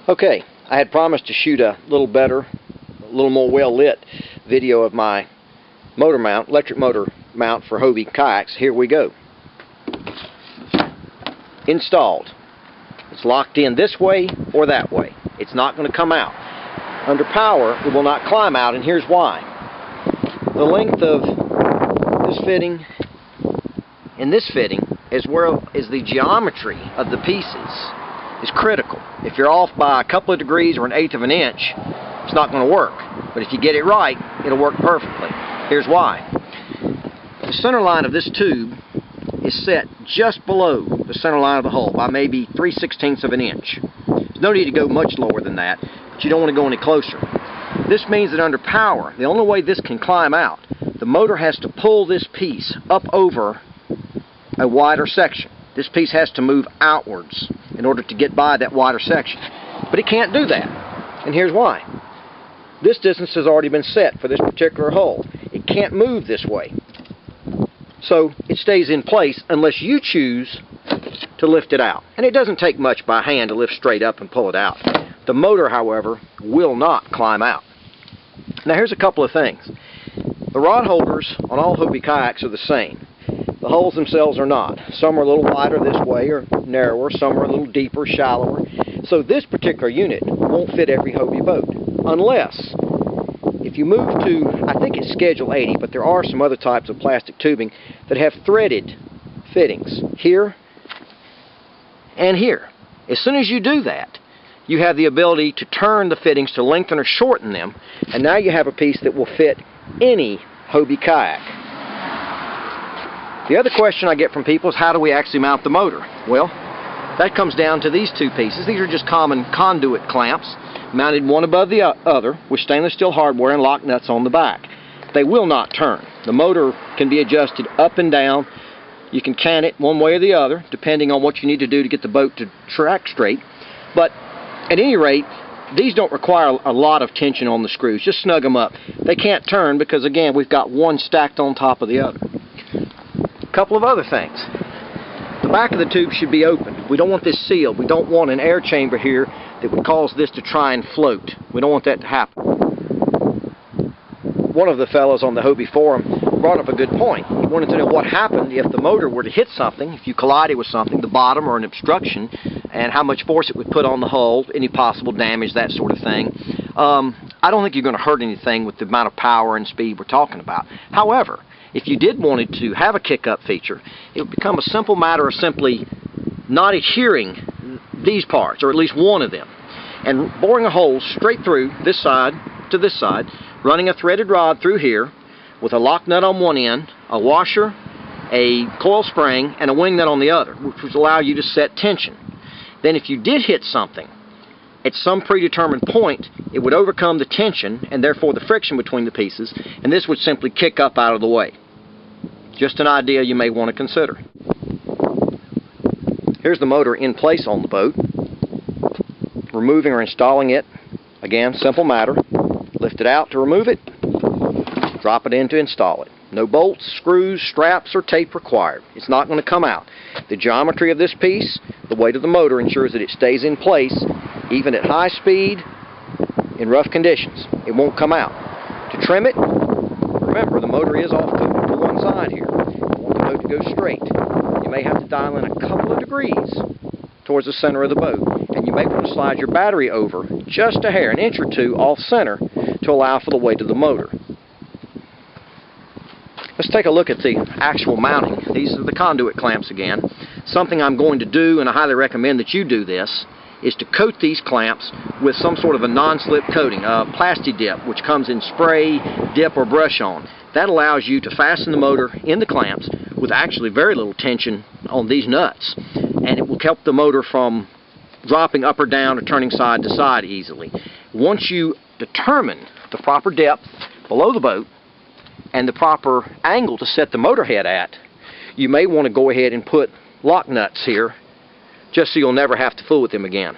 Okay, I had promised to shoot a little better, a little more well lit video of my motor mount, electric motor mount for Hobie kayaks. Here we go. Installed. It's locked in this way or that way. It's not going to come out. Under power, it will not climb out, and here's why. The length of this fitting and this fitting, as well as the geometry of the pieces, is critical. If you're off by a couple of degrees or 1/8 of an inch, it's not going to work. But if you get it right, it'll work perfectly. Here's why. The center line of this tube is set just below the center line of the hole by maybe 3/16 of an inch. There's no need to go much lower than that, but you don't want to go any closer. This means that under power, the only way this can climb out, the motor has to pull this piece up over a wider section. This piece has to move outwards in order to get by that wider section. But it can't do that. And here's why. This distance has already been set for this particular hole. It can't move this way. So it stays in place unless you choose to lift it out. And it doesn't take much by hand to lift straight up and pull it out. The motor, however, will not climb out. Now here's a couple of things. The rod holders on all Hobie kayaks are the same. The holes themselves are not. Some are a little wider this way or narrower, some are a little deeper, shallower. So this particular unit won't fit every Hobie boat, unless if you move to, I think it's Schedule 80, but there are some other types of plastic tubing that have threaded fittings here and here. As soon as you do that, you have the ability to turn the fittings to lengthen or shorten them, and now you have a piece that will fit any Hobie kayak. The other question I get from people is, how do we actually mount the motor? Well, that comes down to these two pieces. These are just common conduit clamps, mounted one above the other with stainless steel hardware and lock nuts on the back. They will not turn. The motor can be adjusted up and down. You can can it one way or the other, depending on what you need to do to get the boat to track straight. But at any rate, these don't require a lot of tension on the screws. Just snug them up. They can't turn because, again, we've got one stacked on top of the other. A couple of other things. The back of the tube should be open. We don't want this sealed. We don't want an air chamber here that would cause this to try and float. We don't want that to happen. One of the fellows on the Hobie forum brought up a good point. He wanted to know what happened if the motor were to hit something, if you collided with something, the bottom or an obstruction, and how much force it would put on the hull, any possible damage, that sort of thing. I don't think you're going to hurt anything with the amount of power and speed we're talking about. However, if you did want to have a kick-up feature, it would become a simple matter of simply not adhering these parts, or at least one of them, and boring a hole straight through this side to this side, running a threaded rod through here with a lock nut on one end, a washer, a coil spring, and a wing nut on the other, which would allow you to set tension. Then if you did hit something, at some predetermined point, it would overcome the tension and therefore the friction between the pieces, and this would simply kick up out of the way. Just an idea you may want to consider. Here's the motor in place on the boat. Removing or installing it, again, simple matter. Lift it out to remove it, drop it in to install it. No bolts, screws, straps, or tape required. It's not going to come out. The geometry of this piece, the weight of the motor, ensures that it stays in place even at high speed in rough conditions. It won't come out. To trim it, remember the motor is off to one side here. You want the boat to go straight. You may have to dial in a couple of degrees towards the center of the boat, and you may want to slide your battery over just a hair, an inch or two off center, to allow for the weight of the motor. Let's take a look at the actual mounting. These are the conduit clamps again. Something I'm going to do, and I highly recommend that you do this, is to coat these clamps with some sort of a non-slip coating, a plasti dip, which comes in spray, dip, or brush on. That allows you to fasten the motor in the clamps with actually very little tension on these nuts, and it will help the motor from dropping up or down or turning side to side easily. Once you determine the proper depth below the boat and the proper angle to set the motor head at, you may want to go ahead and put lock nuts here, just so you'll never have to fool with them again.